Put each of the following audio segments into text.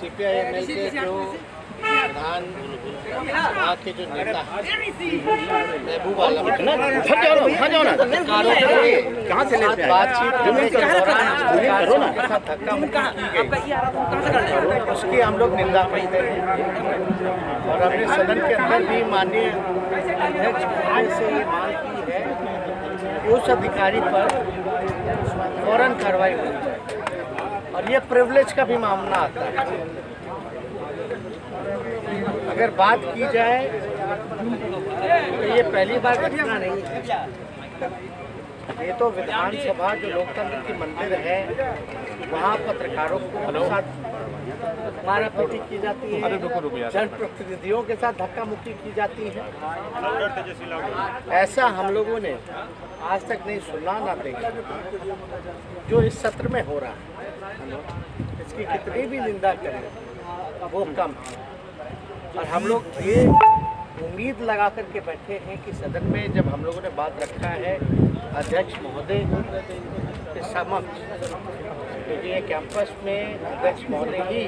CPI-ML के जो प्रधान वहाँ के जो नेता महबूब आलम कहाँ से लेते हैं बातचीत करने के दौरान के साथ धक्का मुक्की की गई, उसकी हम लोग निंदा करते हैं। और हमने सदन के अंदर भी माननीय अध्यक्ष से ये मांग की है कि उस अधिकारी पर फौरन कार्रवाई होनी चाहिए। और ये प्रिविलेज का भी मामला आता है। अगर बात की जाए तो ये पहली बार घटना नहीं है। ये तो विधानसभा जो लोकतंत्र की मंदिर है, वहाँ पत्रकारों के साथ मारापीटी की जाती है, जनप्रतिनिधियों के साथ धक्का मुक्की की जाती है। ऐसा हम लोगों ने आज तक नहीं सुना ना देखा। जो इस सत्र में हो रहा है, इसकी कितनी भी निंदा करें वो कम है। और हम लोग ये उम्मीद लगा करके बैठे हैं कि सदन में जब हम लोगों ने बात रखा है अध्यक्ष महोदय के समक्ष, क्योंकि ये कैंपस में अध्यक्ष महोदय ही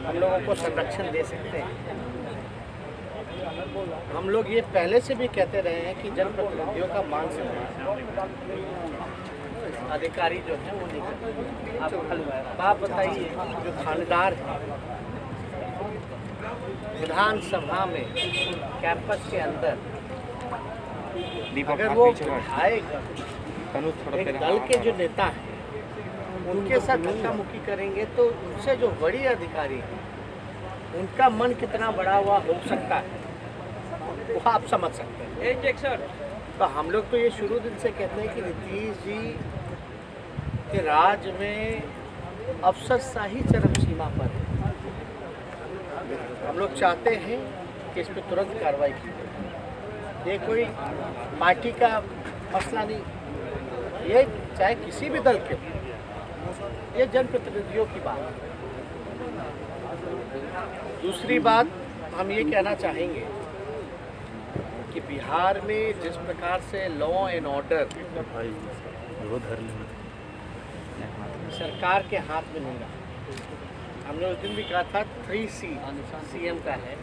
हम लोगों को संरक्षण दे सकते हैं। हम लोग ये पहले से भी कहते रहे हैं कि जनप्रतिनिधियों का मान सम्मान अधिकारी जो है वो नहीं करते। आप बताइए, जो थानेदार है विधानसभा में कैंपस के अंदर, अगर वो विधायक एक दल के जो नेता हैं उनके साथ धक्का मुक्की करेंगे तो उनसे जो बड़ी अधिकारी है उनका मन कितना बड़ा हुआ हो सकता है वो आप समझ सकते हैं। तो हम लोग तो ये शुरू दिन से कहते हैं कि नीतीश जी के राज में अफसरशाही चरम सीमा पर है। हम लोग चाहते हैं कि इस पर तुरंत कार्रवाई की जाए। ये कोई पार्टी का मसला नहीं, ये चाहे किसी भी दल के हो, ये जनप्रतिनिधियों की बात है। दूसरी बात हम ये कहना चाहेंगे कि बिहार में जिस प्रकार से लॉ एंड ऑर्डर सरकार के हाथ में नहीं रहा, हमने उस दिन भी कहा था 3C CM का है,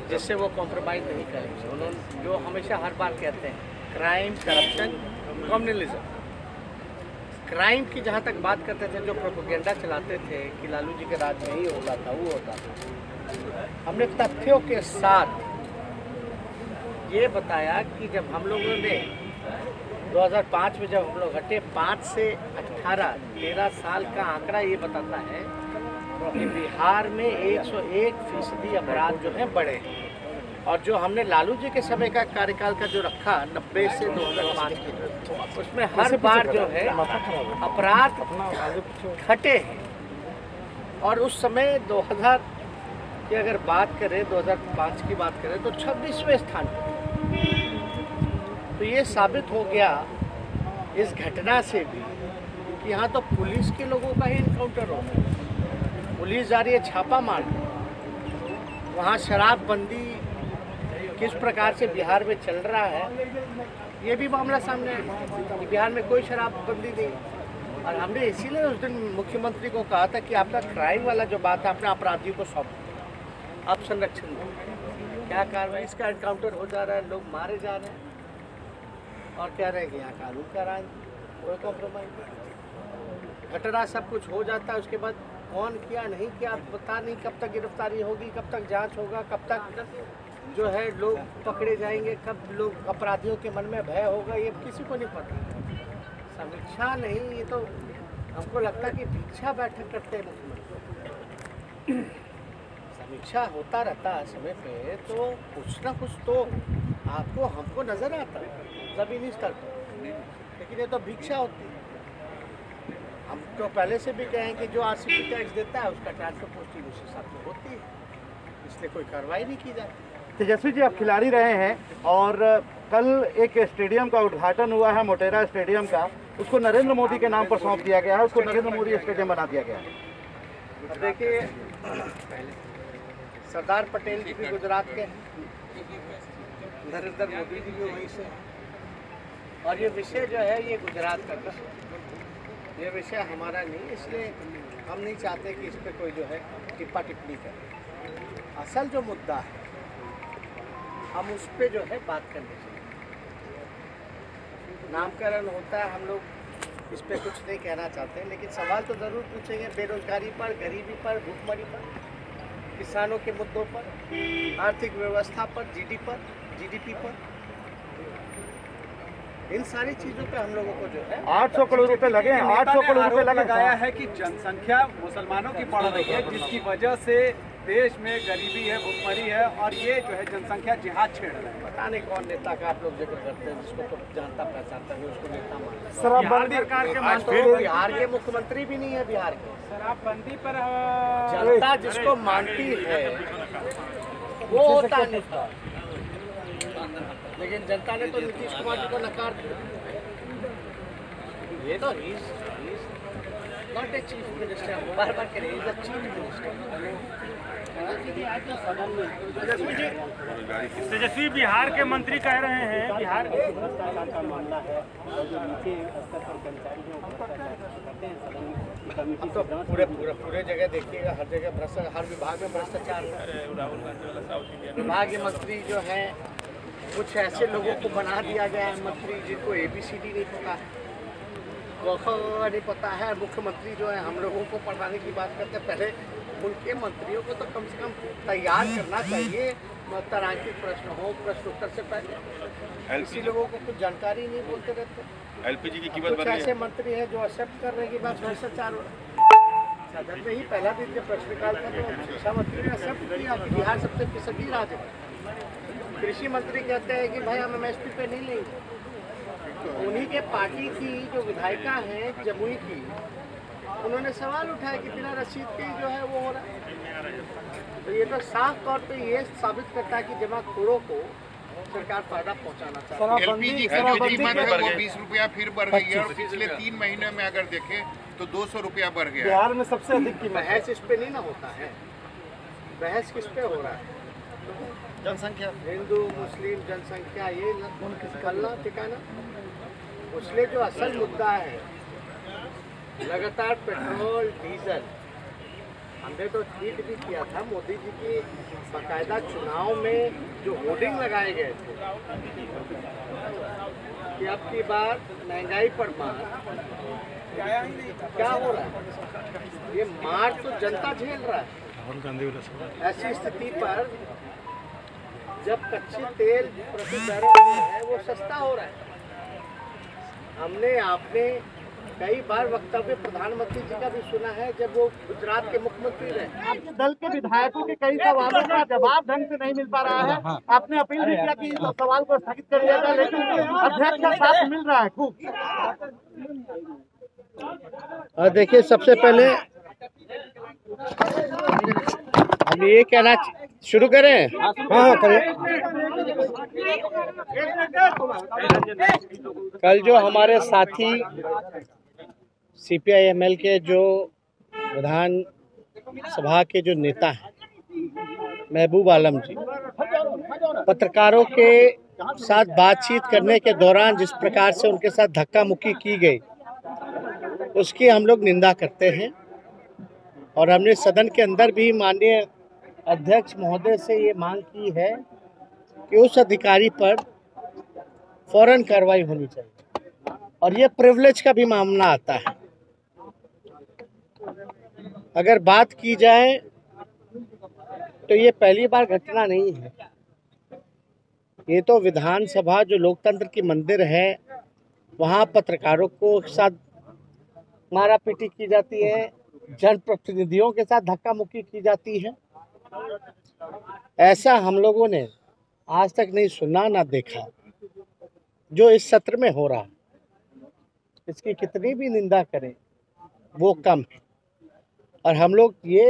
जिससे वो कॉम्प्रोमाइज़ नहीं करेंगे। उन्होंने जो हमेशा हर बार कहते हैं, क्राइम, करप्शन, कम्युनलिज्म। क्राइम की जहाँ तक बात करते थे, जो प्रोपेगेंडा चलाते थे कि लालू जी के राज में ही होता था, वो होता था। हमने तथ्यों के साथ ये बताया कि जब हम लोगों ने 2005 में जब हम लोग हटे, 5 से 18 13 साल का आंकड़ा ये बताता है कि बिहार में 101% अपराध जो है बढ़े हैं। और जो हमने लालू जी के समय का कार्यकाल का जो रखा 90 से 2005 के, उसमें हर बार जो है अपराध घटे हैं। और उस समय 2000 की अगर बात करें, 2005 की बात करें तो 26वें स्थान पर। तो ये साबित हो गया इस घटना से भी कि यहाँ तो पुलिस के लोगों का ही इनकाउंटर हो रहा है। पुलिस जा रही है छापा मारने, वहाँ शराबबंदी किस प्रकार से बिहार में चल रहा है, ये भी मामला सामने आया कि बिहार में कोई शराबबंदी नहीं। और हमने इसीलिए उस दिन मुख्यमंत्री को कहा था कि आपका क्राइम वाला जो बात है अपने अपराधियों को सौंप, आप संरक्षण दें। क्या कार्रवाई, इसका एनकाउंटर हो जा रहा है, लोग मारे जा रहे हैं और कह रहे हैं कि यहाँ कानून का राज, कोई कॉम्प्रोमाइज। घटना सब कुछ हो जाता है, उसके बाद कौन किया नहीं किया पता नहीं, कब तक गिरफ्तारी होगी, कब तक जांच होगा, कब तक जो है लोग पकड़े जाएंगे, कब लोग अपराधियों के मन में भय होगा, ये किसी को नहीं पता। समीक्षा नहीं, ये तो हमको लगता है कि भिक्षा बैठक करते हैं मुख्यमंत्री। समीक्षा होता रहता है समय पे, तो कुछ ना कुछ तो आपको हमको नजर आता है जमीनी स्तर पर, लेकिन ये तो भिक्षा होती है। हम तो पहले से भी कहें कि जो RCP टैक्स देता है उसका ट्रांसफर पोस्टिंग उस हिसाब से होती है, इसलिए कोई कार्रवाई नहीं की जाती। तेजस्वी जी, आप खिलाड़ी रहे हैं और कल एक स्टेडियम का उद्घाटन हुआ है, मोटेरा स्टेडियम का, उसको नरेंद्र मोदी के नाम पर सौंप दिया गया है, उसको नरेंद्र मोदी स्टेडियम बना दिया गया है। देखिए, सरदार पटेल जी भी गुजरात के, नरेंद्र मोदी जी भी वहीं से, और ये विषय जो है ये गुजरात का विषय। ये विषय हमारा नहीं, इसलिए हम नहीं चाहते कि इस पर कोई जो है टिप्पा टिप्पणी करे। असल जो मुद्दा है हम उस पर जो है बात करनी चाहिए। नामकरण होता है, हम लोग इस पर कुछ नहीं कहना चाहते, लेकिन सवाल तो ज़रूर पूछेंगे बेरोजगारी पर, गरीबी पर, भूखमरी पर, किसानों के मुद्दों पर, आर्थिक व्यवस्था पर, जीडीपी पर, इन सारी चीज़ों पे हम लोगों को जो है 800 करोड़ रुपए लगे हैं। 800 करोड़ रुपए लगे। लगाया है कि जनसंख्या मुसलमानों की बढ़ रही है, जिसकी वजह से देश में गरीबी है, भुखमरी है, और ये जो है जनसंख्या जिहाद छेड़ रहा है। पता नहीं कौन नेता का आप लोग जिक्र करते हैं, जिसको तो जानता पहचानता है उसको नेता मानते हैं। शराबबंदी सरकार के आज तो बिहार के मुख्यमंत्री भी नहीं है। बिहार के शराबबंदी पर जनता जिसको मानती है वो होता है नेता, लेकिन जनता ने तो नीतीश कुमार जी को नकार दिया। ये तो नॉट ए चीफ मिनिस्टर, बार-बार कह रहे हैं चीफ मिनिस्टर। तेजस्वी बिहार के मंत्री कह रहे हैं बिहार भ्रष्टाचार का मामला है और जो नीचे स्तर पर कर्मचारी हैं वो करते हैं कमेटी तो पूरे जगह देखिएगा, हर जगह भ्रष्टाचार, हर विभाग में भ्रष्टाचार है। विभागीय मंत्री जो है कुछ ऐसे लोगों को बना दिया गया है मंत्री जिनको ABCD नहीं पता है, नहीं पता है। मुख्यमंत्री जो है हम लोगों को पढ़ाने की बात करते हैं, पहले उनके मंत्रियों को तो कम से कम तैयार करना चाहिए, तारांकित प्रश्न हो, प्रश्न उत्तर से पहले। इसी लोगों को कुछ जानकारी नहीं, बोलते रहते। LPG की कीमत कुछ ऐसे मंत्री हैं जो एक्सेप्ट करने के बाद भ्रष्टाचार हो सदन में ही पहला दिन जब प्रश्नकाल था तो शिक्षा मंत्री ने एक्सेप्ट किया कि बिहार सबसे पिछड़ी राज्य है। कृषि मंत्री कहते हैं कि भाई हम MSP पे नहीं लेंगे। उन्हीं के पार्टी की जो विधायिका हैं जमुई की, उन्होंने सवाल उठाया कि बिना रसीद के जो है वो हो रहा है। तो ये तो साफ तौर पे ये साबित करता है कि जमाखोरों को सरकार फायदा पहुंचाना चाहती है। LPG की जो कीमत है वो 20 रुपया फिर बढ़ गई है, और पिछले 3 महीने में अगर देखें तो 200 रुपया बढ़ गया। बिहार में सबसे अधिक कीमत। बहस इस पे नहीं ना होता है, बहस किस पे हो रहा है? जनसंख्या, हिंदू मुस्लिम जनसंख्या, ये निकलना ठिकाना। उसलिए जो असल मुद्दा है लगातार पेट्रोल डीजल, हमने तो ट्वीट भी किया था मोदी जी की बाकायदा चुनाव में जो होर्डिंग लगाए गए थे कि अब की बार महंगाई पर मार। क्या हो रहा है? ये मार तो जनता झेल रहा है। ऐसी स्थिति पर जब कच्चे तेल प्रति बैरल है वो सस्ता हो रहा है। हमने आपने कई बार वक्तव्य प्रधानमंत्री जी का भी सुना है जब वो गुजरात के मुख्यमंत्री रहे। आपके दल के विधायकों के कई सवालों का जवाब ढंग से नहीं मिल पा रहा है। आपने अपील भी किया कि इस सवाल को स्थगित कर दिया जाए, लेकिन अध्यक्ष का साथ मिल रहा है खूब। देखिए, सबसे पहले हम ये कहना शुरू करें। हाँ करें। कल जो हमारे साथी CPI-ML के जो विधान सभा के जो नेता हैं महबूब आलम जी, पत्रकारों के साथ बातचीत करने के दौरान जिस प्रकार से उनके साथ धक्का मुक्की की गई उसकी हम लोग निंदा करते हैं। और हमने सदन के अंदर भी माननीय अध्यक्ष महोदय से ये मांग की है कि उस अधिकारी पर फौरन कार्रवाई होनी चाहिए। और ये प्रिविलेज का भी मामला आता है। अगर बात की जाए तो ये पहली बार घटना नहीं है। ये तो विधानसभा जो लोकतंत्र की मंदिर है, वहाँ पत्रकारों को साथ मारा पीटी की जाती है, जनप्रतिनिधियों के साथ धक्का मुक्की की जाती है। ऐसा हम लोगों ने आज तक नहीं सुना ना देखा। जो इस सत्र में हो रहा है इसकी कितनी भी निंदा करें वो कम है। और हम लोग ये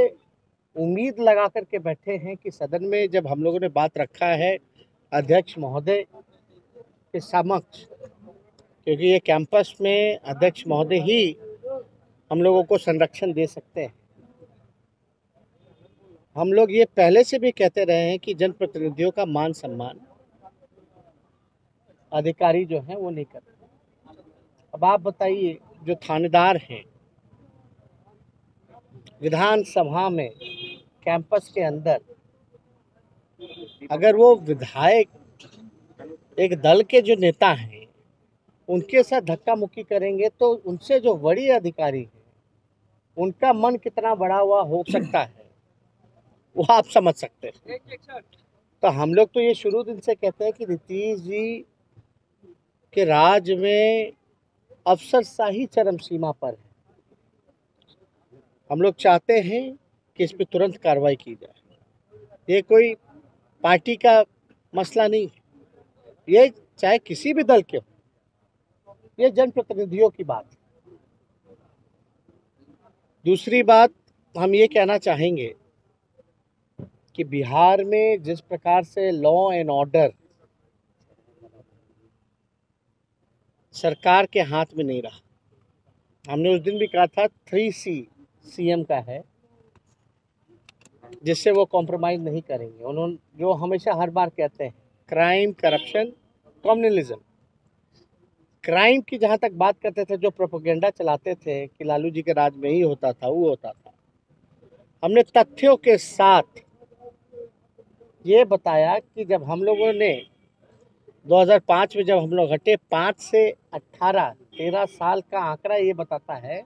उम्मीद लगा करके बैठे हैं कि सदन में जब हम लोगों ने बात रखा है अध्यक्ष महोदय के समक्ष, क्योंकि ये कैंपस में अध्यक्ष महोदय ही हम लोगों को संरक्षण दे सकते हैं। हम लोग ये पहले से भी कहते रहे हैं कि जनप्रतिनिधियों का मान सम्मान अधिकारी जो हैं वो नहीं करते। अब आप बताइए, जो थानेदार हैं विधानसभा में कैंपस के अंदर, अगर वो विधायक एक दल के जो नेता हैं उनके साथ धक्का मुक्की करेंगे तो उनसे जो बड़ी अधिकारी है उनका मन कितना बड़ा हुआ हो सकता है वो आप समझ सकते हैं। तो हम लोग तो ये शुरू दिन से कहते हैं कि नीतीश जी के राज में अफसरशाही चरम सीमा पर है। हम लोग चाहते हैं कि इस पर तुरंत कार्रवाई की जाए। ये कोई पार्टी का मसला नहीं है, ये चाहे किसी भी दल के हो, ये जनप्रतिनिधियों की बात है। दूसरी बात हम ये कहना चाहेंगे कि बिहार में जिस प्रकार से लॉ एंड ऑर्डर सरकार के हाथ में नहीं रहा, हमने उस दिन भी कहा था 3C सीएम का है जिससे वो कॉम्प्रोमाइज नहीं करेंगे। उन्होंने जो हमेशा हर बार कहते हैं क्राइम, करप्शन, कम्युनलिज्म। क्राइम की जहाँ तक बात करते थे, जो प्रोपेगेंडा चलाते थे कि लालू जी के राज में ही होता था, वो होता था। हमने तथ्यों के साथ ये बताया कि जब हम लोगों ने 2005 में जब हम लोग हटे, 5 से 13 साल का आंकड़ा ये बताता है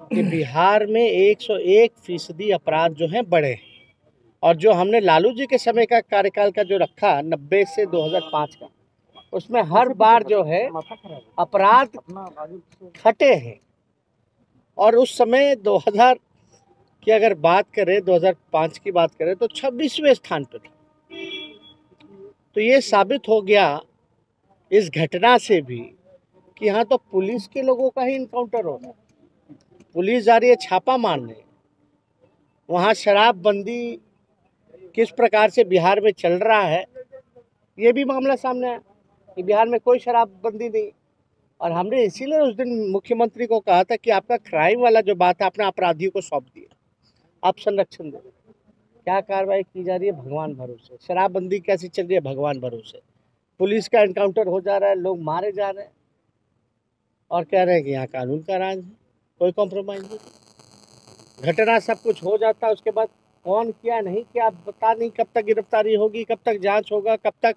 कि बिहार में 101% अपराध जो हैं बढ़े हैं। और जो हमने लालू जी के समय का कार्यकाल का जो रखा 90 से 2005 का, उसमें हर बार जो है अपराध घटे हैं। और उस समय 2000 की अगर बात करें, 2005 की बात करें तो 26वें स्थान पर था। तो ये साबित हो गया इस घटना से भी कि यहाँ तो पुलिस के लोगों का ही इनकाउंटर हो रहा है। पुलिस जा रही है छापा मारने, वहाँ शराबबंदी किस प्रकार से बिहार में चल रहा है ये भी मामला सामने आया कि बिहार में कोई शराबबंदी नहीं। और हमने इसीलिए उस दिन मुख्यमंत्री को कहा था कि आपका क्राइम वाला जो बात है अपने अपराधियों को सौंप दिया, आप संरक्षण दें। क्या कार्रवाई की जा रही है भगवान भरोसे। शराबबंदी कैसी चल रही है भगवान भरोसे। पुलिस का एनकाउंटर हो जा रहा है, लोग मारे जा रहे हैं और कह रहे हैं कि यहाँ कानून का राज है, कोई कॉम्प्रोमाइज नहीं। घटना सब कुछ हो जाता है, उसके बाद कौन किया नहीं किया पता नहीं, कब तक गिरफ्तारी होगी, कब तक जांच होगा, कब तक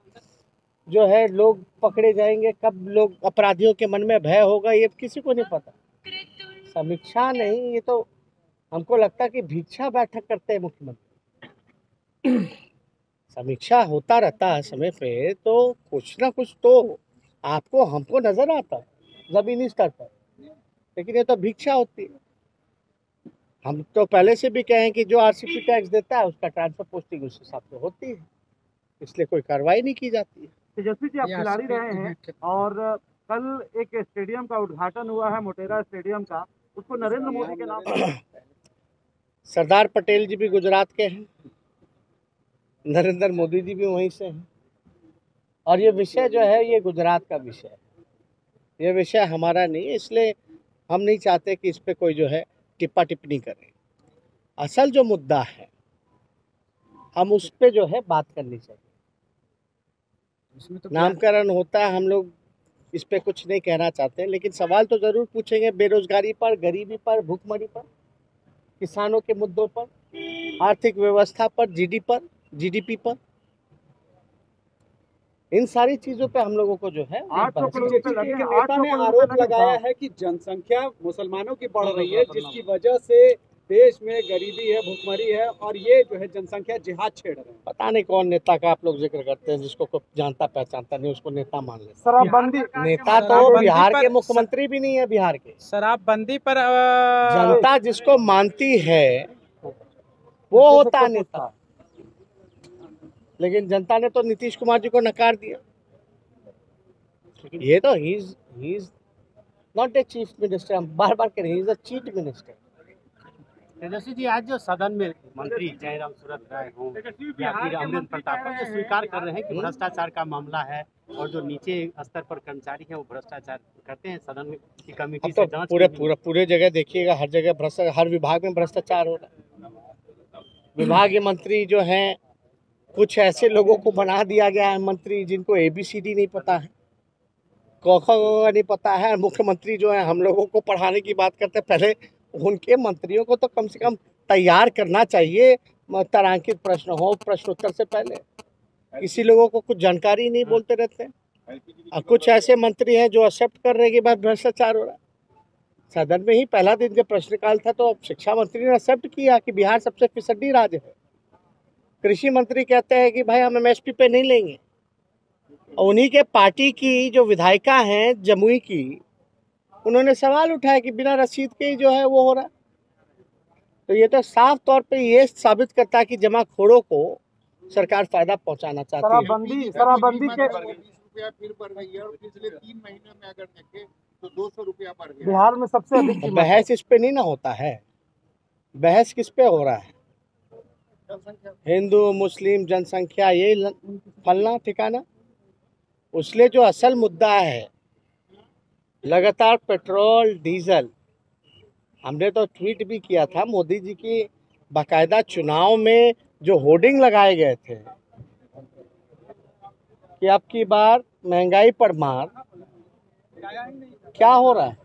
जो है लोग पकड़े जाएंगे, कब लोग अपराधियों के मन में भय होगा, ये किसी को नहीं पता। समीक्षा नहीं, ये तो हमको लगता है कि भिक्षा बैठक करते हैं मुख्यमंत्री। समीक्षा होता रहता है समय पे, तो कुछ ना कुछ तो आपको हमको नजर आता है जमीनी स्तर पर, लेकिन ये तो भिक्षा होती है। हम तो पहले से भी कहें कि जो आरसीपी टैक्स देता है उसका ट्रांसफर पोस्टिंग उस हिसाब से होती है, इसलिए कोई कार्रवाई नहीं की जाती है। तेजस्वी जी, आप खिलाड़ी रहे हैं और कल एक स्टेडियम का उद्घाटन हुआ है, मोटेरा स्टेडियम का, उसको नरेंद्र मोदी के नाम पर। सरदार पटेल जी भी गुजरात के हैं, नरेंद्र मोदी जी भी वहीं से हैं। और ये विषय जो है ये गुजरात का विषय है, ये विषय हमारा नहीं है, इसलिए हम नहीं चाहते कि इस पे कोई जो है टिप्पा टिप्पणी करे। असल जो मुद्दा है हम उस पे जो है बात करनी चाहिए। नामकरण होता है, हम लोग इस पे कुछ नहीं कहना चाहते, लेकिन सवाल तो ज़रूर पूछेंगे बेरोजगारी पर, गरीबी पर, भूखमरी पर, किसानों के मुद्दों पर, आर्थिक व्यवस्था पर, जीडीपी पर, इन सारी चीजों पे हम लोगों को जो है नेता ने आरोप लगाया है कि जनसंख्या मुसलमानों की बढ़ रही है, जिसकी वजह से देश में गरीबी है, भूखमरी है, और ये जो है जनसंख्या जिहाद छेड़ रहे हैं। पता नहीं कौन नेता का आप लोग जिक्र करते हैं, जिसको कोई जानता पहचानता नहीं उसको नेता मान लेते। शराबबंदी, नेता तो बिहार के मुख्यमंत्री भी नहीं है। बिहार के शराबबंदी पर जनता जिसको मानती है वो होता है नेता, लेकिन जनता ने तो नीतीश कुमार जी को नकार दिया। ये तो he is not a chief minister, हम बार बार कह रहे हैं, he is a chief minister. Tejashwi ji, आज जो सदन में मंत्री जयराम सूरत राय हों या फिर अमरेंद्र प्रताप ये स्वीकार कर रहे हैं कि भ्रष्टाचार का मामला है और जो नीचे स्तर पर कर्मचारी हैं वो भ्रष्टाचार करते हैं, सदन की कमेटी से जांच पूरे जगह देखिएगा, हर जगह भ्रष्टाचार, हर विभाग में भ्रष्टाचार हो रहा है। विभागीय मंत्री जो हैं, कुछ ऐसे लोगों को बना दिया गया है मंत्री जिनको ABCD नहीं पता है। कोखा नहीं पता है। मुख्यमंत्री जो है हम लोगों को पढ़ाने की बात करते हैं, पहले उनके मंत्रियों को तो कम से कम तैयार करना चाहिए, तारांकित प्रश्न हो प्रश्नोत्तर से पहले। किसी लोगों को कुछ जानकारी नहीं, बोलते रहते हैं। और कुछ ऐसे मंत्री हैं जो एक्सेप्ट कर रहे हैं कि भाई भ्रष्टाचार हो रहा है। सदन में ही पहला दिन जब प्रश्नकाल था तो शिक्षा मंत्री ने एक्सेप्ट किया कि बिहार सबसे फिसड्डी राज्य है। कृषि मंत्री कहते हैं कि भाई हम एमएसपी पे नहीं लेंगे, और उन्हीं के पार्टी की जो विधायिका हैं जमुई की, उन्होंने सवाल उठाया कि बिना रसीद के ही जो है वो हो रहा है। तो ये तो साफ तौर पे ये साबित करता है कि जमाखोरों को सरकार फायदा पहुंचाना चाहती है। शराबबंदी के 20 रुपया फिर बढ़ गई है, और पिछले 3 महीने में अगर देखें तो 200 रुपया बढ़ गया। बिहार में सबसे अधिक बहस इस पे नहीं ना होता है, बहस किस पे हो रहा है? हिंदू मुस्लिम जनसंख्या ये फलना ठिकाना। उसलिए जो असल मुद्दा है लगातार पेट्रोल डीजल, हमने तो ट्वीट भी किया था मोदी जी की बाकायदा चुनाव में जो होर्डिंग लगाए गए थे कि अब की बार महंगाई पर मार। क्या हो रहा है?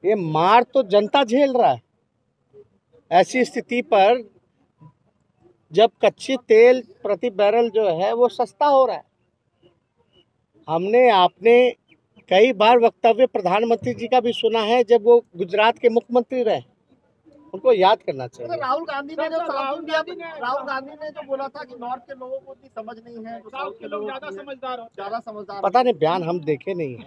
ये मार तो जनता झेल रहा है। ऐसी स्थिति पर जब कच्ची तेल प्रति बैरल जो है वो सस्ता हो रहा है। आपने कई बार वक्तव्य प्रधानमंत्री जी का भी सुना है जब वो गुजरात के मुख्यमंत्री रहे, उनको याद करना चाहिए। राहुल गांधी ने जो बोला था कि नॉर्थ के लोगों को इतनी समझ नहीं है, तो साउथ के लोग ज्यादा समझदार पता नहीं, बयान हम देखे नहीं है।